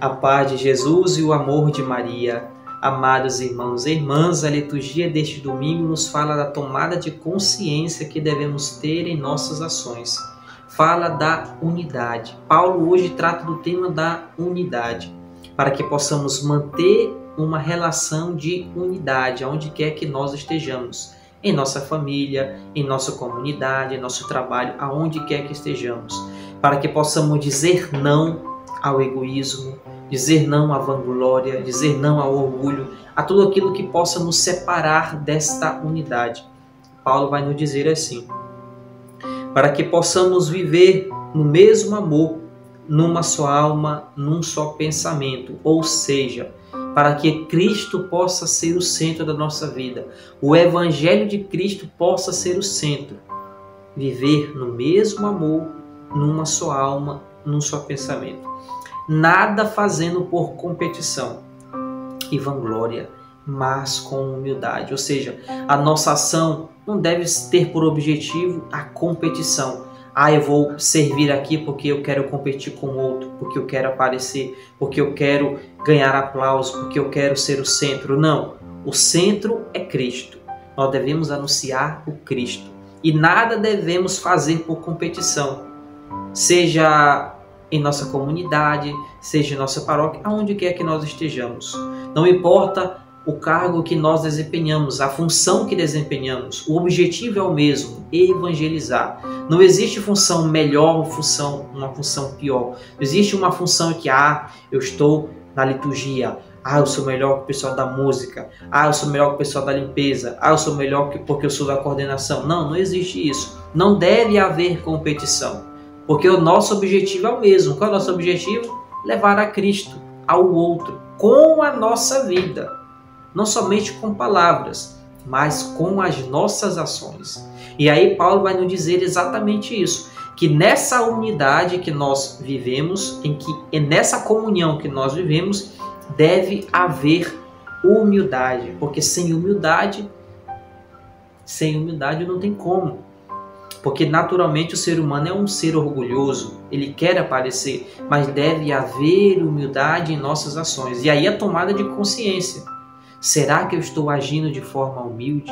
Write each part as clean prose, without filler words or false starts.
A paz de Jesus e o amor de Maria. Amados irmãos e irmãs, a liturgia deste domingo nos fala da tomada de consciência que devemos ter em nossas ações. Fala da unidade. Paulo hoje trata do tema da unidade, para que possamos manter uma relação de unidade, aonde quer que nós estejamos. Em nossa família, em nossa comunidade, em nosso trabalho, aonde quer que estejamos. Para que possamos dizer não ao egoísmo, dizer não à vanglória, dizer não ao orgulho, a tudo aquilo que possa nos separar desta unidade. Paulo vai nos dizer assim: para que possamos viver no mesmo amor, numa só alma, num só pensamento, ou seja, para que Cristo possa ser o centro da nossa vida, o Evangelho de Cristo possa ser o centro, viver no mesmo amor, numa só alma, num só pensamento. Nada fazendo por competição e vanglória, mas com humildade. Ou seja, a nossa ação não deve ter por objetivo a competição. Eu vou servir aqui porque eu quero competir com o outro, porque eu quero aparecer, porque eu quero ganhar aplauso, porque eu quero ser o centro. Não, o centro é Cristo. Nós devemos anunciar o Cristo. E nada devemos fazer por competição. Seja em nossa comunidade, seja em nossa paróquia, aonde quer que nós estejamos. Não importa o cargo que nós desempenhamos, a função que desempenhamos, o objetivo é o mesmo, evangelizar. Não existe função melhor ou uma função pior. Não existe uma função que, eu estou na liturgia, eu sou melhor que o pessoal da música, eu sou melhor que o pessoal da limpeza, eu sou melhor porque eu sou da coordenação. Não existe isso. Não deve haver competição. Porque o nosso objetivo é o mesmo. Qual é o nosso objetivo? Levar a Cristo ao outro com a nossa vida. Não somente com palavras, mas com as nossas ações. E aí Paulo vai nos dizer exatamente isso. Que nessa unidade que nós vivemos, nessa comunhão que nós vivemos, deve haver humildade. Porque sem humildade não tem como. Porque naturalmente o ser humano é um ser orgulhoso, ele quer aparecer, mas deve haver humildade em nossas ações. E aí a tomada de consciência. Será que eu estou agindo de forma humilde?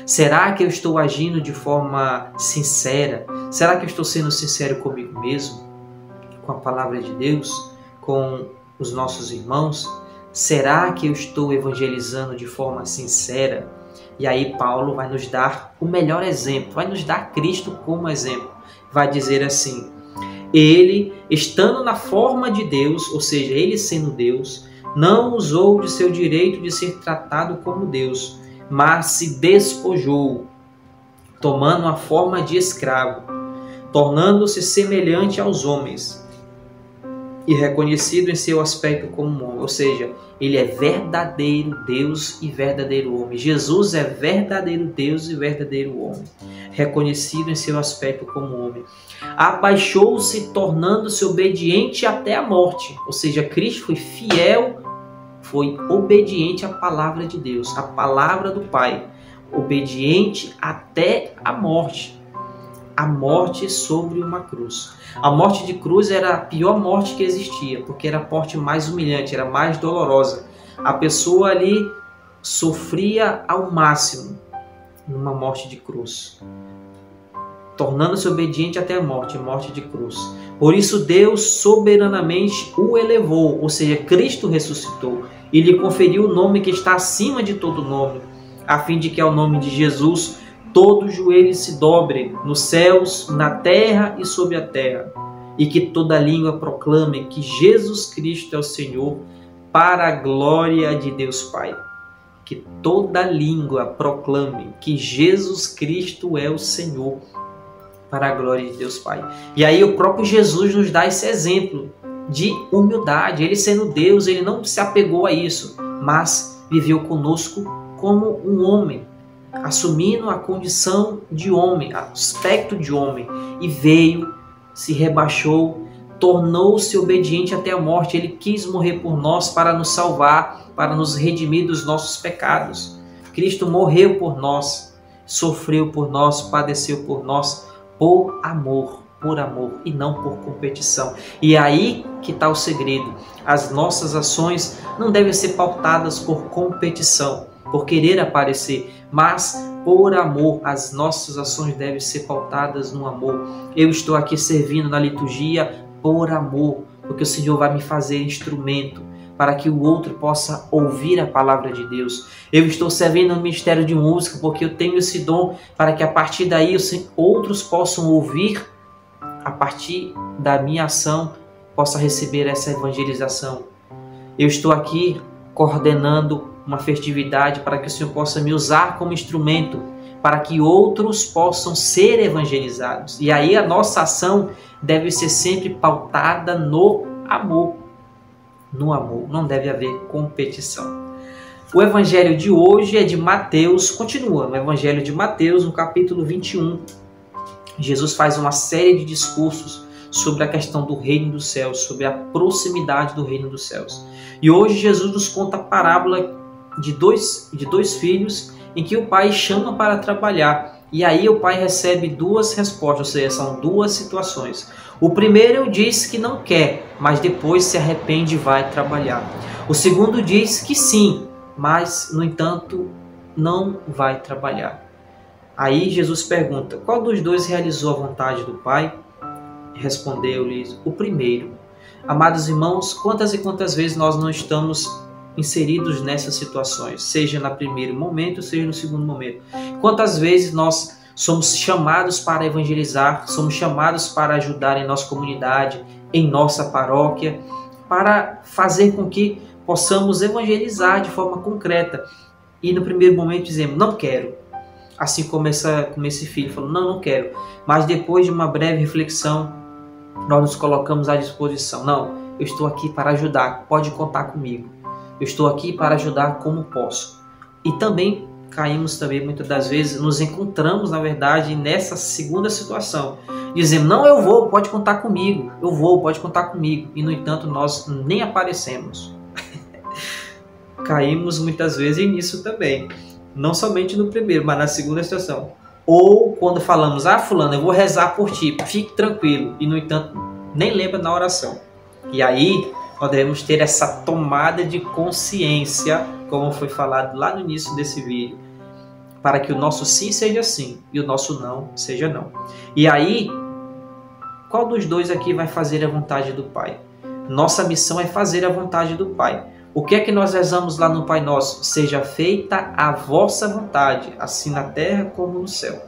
Será que eu estou agindo de forma sincera? Será que eu estou sendo sincero comigo mesmo? Com a palavra de Deus? Com os nossos irmãos? Será que eu estou evangelizando de forma sincera? E aí Paulo vai nos dar o melhor exemplo, vai nos dar Cristo como exemplo. Vai dizer assim: ele, estando na forma de Deus, ou seja, ele sendo Deus, não usou de seu direito de ser tratado como Deus, mas se despojou, tomando a forma de escravo, tornando-se semelhante aos homens e reconhecido em seu aspecto como homem. Ou seja, ele é verdadeiro Deus e verdadeiro homem. Jesus é verdadeiro Deus e verdadeiro homem, reconhecido em seu aspecto como homem. Abaixou-se, tornando-se obediente até a morte. Ou seja, Cristo foi fiel, foi obediente à palavra de Deus, à palavra do Pai, obediente até a morte. A morte sobre uma cruz. A morte de cruz era a pior morte que existia, porque era a morte mais humilhante, era mais dolorosa. A pessoa ali sofria ao máximo numa morte de cruz, tornando-se obediente até a morte de cruz. Por isso Deus soberanamente o elevou, ou seja, Cristo ressuscitou e lhe conferiu o nome que está acima de todo nome, a fim de que ao nome de Jesus todo joelho se dobre nos céus, na terra e sobre a terra, e que toda língua proclame que Jesus Cristo é o Senhor, para a glória de Deus Pai. Que toda língua proclame que Jesus Cristo é o Senhor, para a glória de Deus Pai. E aí o próprio Jesus nos dá esse exemplo de humildade. Ele sendo Deus, ele não se apegou a isso, mas viveu conosco como um homem, assumindo a condição de homem, aspecto de homem, e veio, se rebaixou, tornou-se obediente até a morte. Ele quis morrer por nós para nos salvar, para nos redimir dos nossos pecados. Cristo morreu por nós, sofreu por nós, padeceu por nós, por amor e não por competição. E aí que está o segredo. As nossas ações não devem ser pautadas por competição, por querer aparecer, mas por amor. As nossas ações devem ser pautadas no amor. Eu estou aqui servindo na liturgia por amor, porque o Senhor vai me fazer instrumento para que o outro possa ouvir a palavra de Deus. Eu estou servindo no ministério de música porque eu tenho esse dom para que a partir daí outros possam ouvir, a partir da minha ação, possa receber essa evangelização. Eu estou aqui coordenando uma festividade para que o Senhor possa me usar como instrumento para que outros possam ser evangelizados. E aí a nossa ação deve ser sempre pautada no amor. No amor, não deve haver competição. O evangelho de hoje é de Mateus, continua no evangelho de Mateus, no capítulo 21. Jesus faz uma série de discursos sobre a questão do reino dos céus, sobre a proximidade do reino dos céus. E hoje Jesus nos conta a parábola de dois filhos em que o pai chama para trabalhar. E aí o pai recebe duas respostas, ou seja, são duas situações. O primeiro diz que não quer, mas depois se arrepende e vai trabalhar. O segundo diz que sim, mas, no entanto, não vai trabalhar. Aí Jesus pergunta, qual dos dois realizou a vontade do Pai? Respondeu-lhes, o primeiro. Amados irmãos, quantas e quantas vezes nós não estamos inseridos nessas situações, seja no primeiro momento, seja no segundo momento. Quantas vezes nós somos chamados para evangelizar, somos chamados para ajudar em nossa comunidade, em nossa paróquia, para fazer com que possamos evangelizar de forma concreta. E no primeiro momento dizemos, não quero. Assim como esse filho falou, não quero. Mas depois de uma breve reflexão, nós nos colocamos à disposição. Não, eu estou aqui para ajudar, pode contar comigo. Eu estou aqui para ajudar como posso. E também caímos muitas das vezes, nos encontramos, na verdade, nessa segunda situação. Dizemos, não, eu vou, pode contar comigo. Eu vou, pode contar comigo. E, no entanto, nós nem aparecemos. Caímos muitas vezes nisso também. Não somente no primeiro, mas na segunda situação. Ou quando falamos, fulano, eu vou rezar por ti, fique tranquilo. E, no entanto, nem lembra na oração. E aí, nós devemos ter essa tomada de consciência, como foi falado lá no início desse vídeo, para que o nosso sim seja sim e o nosso não seja não. E aí, qual dos dois aqui vai fazer a vontade do Pai? Nossa missão é fazer a vontade do Pai. O que é que nós rezamos lá no Pai Nosso? Seja feita a vossa vontade, assim na terra como no céu.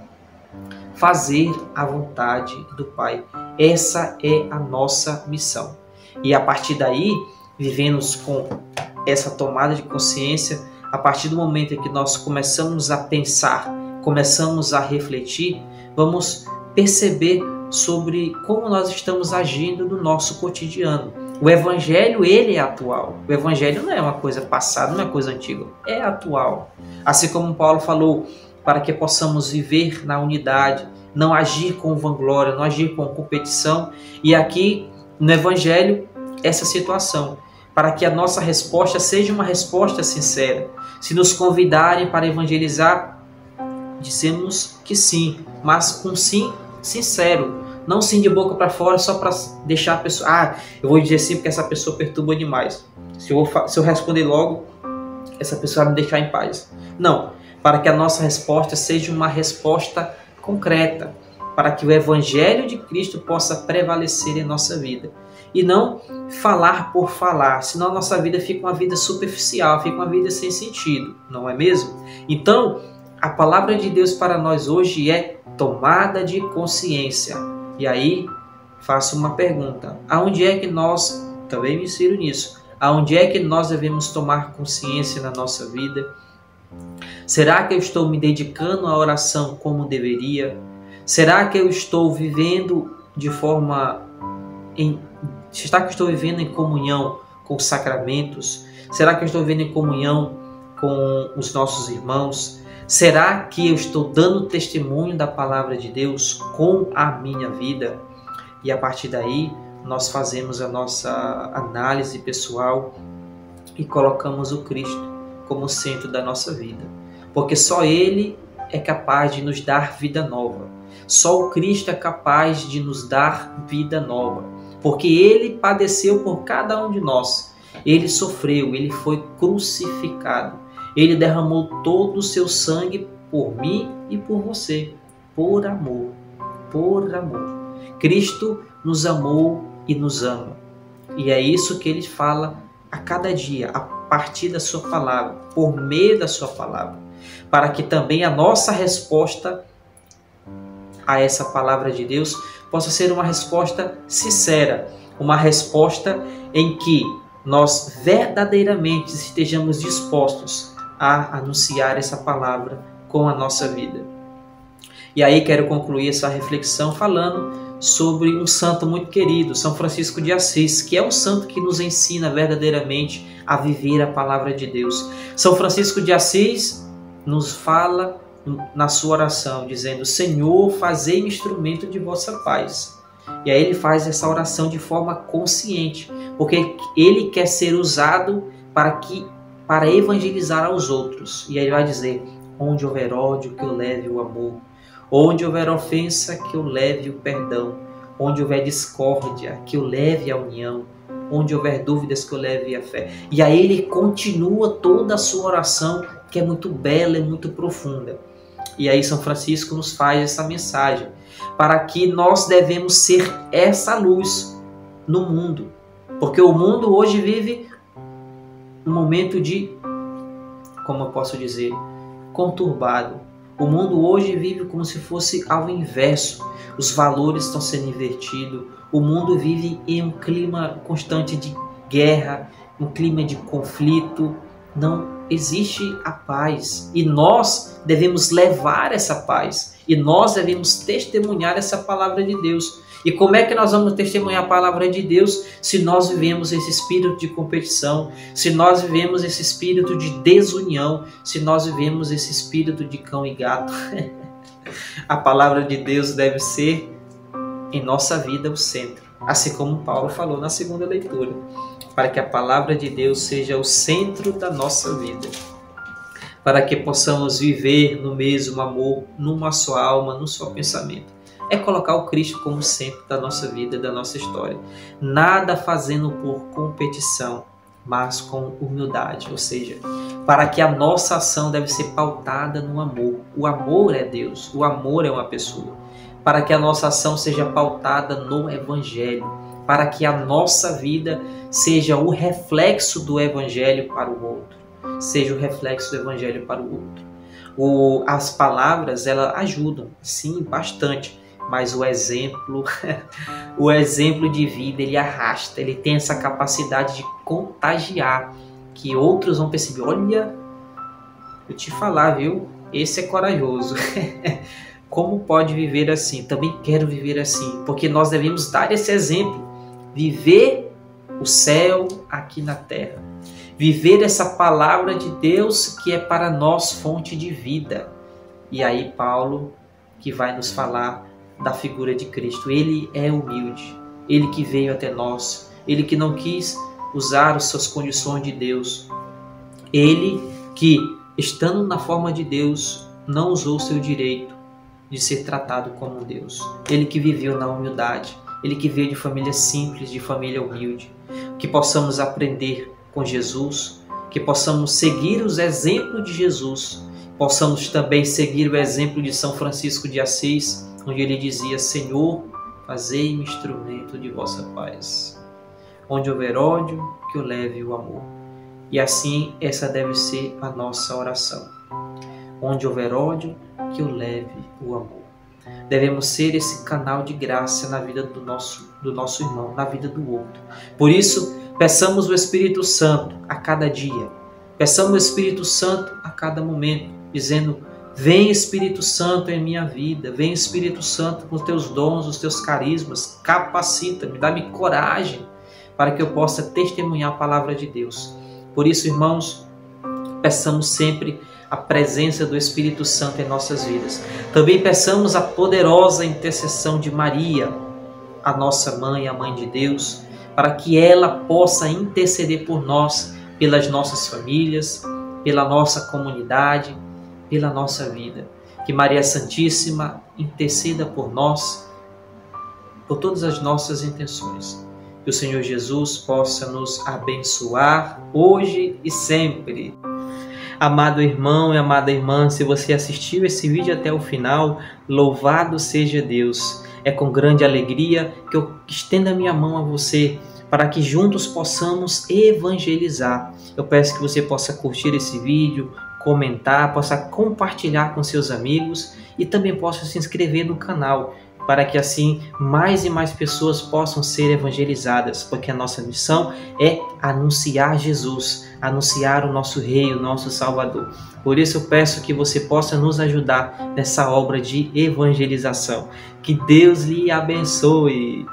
Fazer a vontade do Pai. Essa é a nossa missão. E a partir daí, vivemos com essa tomada de consciência, a partir do momento em que nós começamos a pensar, começamos a refletir, vamos perceber sobre como nós estamos agindo no nosso cotidiano. O Evangelho, ele é atual. O Evangelho não é uma coisa passada, não é uma coisa antiga. É atual. Assim como Paulo falou, para que possamos viver na unidade, não agir com vanglória, não agir com competição. E aqui, no Evangelho, essa situação, para que a nossa resposta seja uma resposta sincera. Se nos convidarem para evangelizar, dizemos que sim, mas com sim sincero. Não sim de boca para fora, só para deixar a pessoa... eu vou dizer sim porque essa pessoa perturba demais. Se eu responder logo, essa pessoa vai me deixar em paz. Não, para que a nossa resposta seja uma resposta concreta, para que o Evangelho de Cristo possa prevalecer em nossa vida. E não falar por falar, senão a nossa vida fica uma vida superficial, fica uma vida sem sentido, não é mesmo? Então, a palavra de Deus para nós hoje é tomada de consciência. E aí, faço uma pergunta. Aonde é que nós, também me insiro nisso, aonde é que nós devemos tomar consciência na nossa vida? Será que eu estou me dedicando à oração como deveria? Será que eu estou vivendo de forma... Será que eu estou vivendo em comunhão com os sacramentos? Será que eu estou vivendo em comunhão com os nossos irmãos? Será que eu estou dando testemunho da palavra de Deus com a minha vida? E a partir daí, nós fazemos a nossa análise pessoal e colocamos o Cristo como centro da nossa vida. Porque só Ele é capaz de nos dar vida nova. Só o Cristo é capaz de nos dar vida nova. Porque Ele padeceu por cada um de nós. Ele sofreu, ele foi crucificado. Ele derramou todo o seu sangue por mim e por você, por amor, por amor. Cristo nos amou e nos ama. E é isso que ele fala a cada dia, a partir da sua palavra, por meio da sua palavra, para que também a nossa resposta a essa palavra de Deus possa ser uma resposta sincera, uma resposta em que nós verdadeiramente estejamos dispostos a anunciar essa palavra com a nossa vida. E aí quero concluir essa reflexão falando sobre um santo muito querido, São Francisco de Assis, que é um santo que nos ensina verdadeiramente a viver a palavra de Deus. São Francisco de Assis nos fala na sua oração, dizendo: Senhor, fazei-me instrumento de vossa paz. E aí ele faz essa oração de forma consciente, porque ele quer ser usado para evangelizar aos outros. E aí ele vai dizer: onde houver ódio, que eu leve o amor. Onde houver ofensa, que eu leve o perdão. Onde houver discórdia, que eu leve a união. Onde houver dúvidas, que eu leve a fé. E aí ele continua toda a sua oração, que é muito bela e muito profunda. E aí São Francisco nos faz essa mensagem, para que nós devemos ser essa luz no mundo. Porque o mundo hoje vive um momento de, como eu posso dizer, conturbado. O mundo hoje vive como se fosse ao inverso. Os valores estão sendo invertidos. O mundo vive em um clima constante de guerra, um clima de conflito. Não existe a paz. E nós devemos levar essa paz. E nós devemos testemunhar essa palavra de Deus. E como é que nós vamos testemunhar a palavra de Deus se nós vivemos esse espírito de competição, se nós vivemos esse espírito de desunião, se nós vivemos esse espírito de cão e gato? A palavra de Deus deve ser em nossa vida o centro, assim como Paulo falou na segunda leitura, para que a palavra de Deus seja o centro da nossa vida, para que possamos viver no mesmo amor, numa só alma, num só pensamento. É colocar o Cristo como centro da nossa vida, da nossa história. Nada fazendo por competição, mas com humildade. Ou seja, para que a nossa ação deve ser pautada no amor. O amor é Deus, o amor é uma pessoa. Para que a nossa ação seja pautada no Evangelho. Para que a nossa vida seja o reflexo do Evangelho para o outro. Seja o reflexo do Evangelho para o outro. As palavras, elas ajudam, sim, bastante. Mas o exemplo de vida, ele arrasta, ele tem essa capacidade de contagiar, que outros vão perceber: olha, eu te falar, viu? Esse é corajoso. Como pode viver assim? Também quero viver assim, porque nós devemos dar esse exemplo, viver o céu aqui na terra, viver essa palavra de Deus que é para nós fonte de vida. E aí Paulo, que vai nos falar da figura de Cristo. Ele é humilde, ele que veio até nós, ele que não quis usar as suas condições de Deus, ele que, estando na forma de Deus, não usou o seu direito de ser tratado como Deus. Ele que viveu na humildade, ele que veio de família simples, de família humilde. Que possamos aprender com Jesus, que possamos seguir os exemplos de Jesus, possamos também seguir o exemplo de São Francisco de Assis, onde ele dizia: Senhor, fazei-me instrumento de vossa paz. Onde houver ódio, que eu leve o amor. E assim, essa deve ser a nossa oração. Onde houver ódio, que eu leve o amor. Devemos ser esse canal de graça na vida do nosso irmão, na vida do outro. Por isso, peçamos o Espírito Santo a cada dia. Peçamos o Espírito Santo a cada momento, dizendo: vem Espírito Santo em minha vida, vem Espírito Santo com os teus dons, os teus carismas, capacita-me, dá-me coragem para que eu possa testemunhar a palavra de Deus. Por isso, irmãos, peçamos sempre a presença do Espírito Santo em nossas vidas. Também peçamos a poderosa intercessão de Maria, a nossa mãe, a mãe de Deus, para que ela possa interceder por nós, pelas nossas famílias, pela nossa comunidade, pela nossa vida. Que Maria Santíssima interceda por nós, por todas as nossas intenções. Que Que o Senhor Jesus possa nos abençoar hoje e sempre. Amado irmão e amada irmã, se você assistiu esse vídeo até o final, louvado seja Deus. É com grande alegria que eu estendo a minha mão a você para que juntos possamos evangelizar. Eu peço que você possa curtir esse vídeo, comentar, possa compartilhar com seus amigos e também possa se inscrever no canal, para que assim mais e mais pessoas possam ser evangelizadas, porque a nossa missão é anunciar Jesus, anunciar o nosso Rei, o nosso Salvador. Por isso eu peço que você possa nos ajudar nessa obra de evangelização. Que Deus lhe abençoe!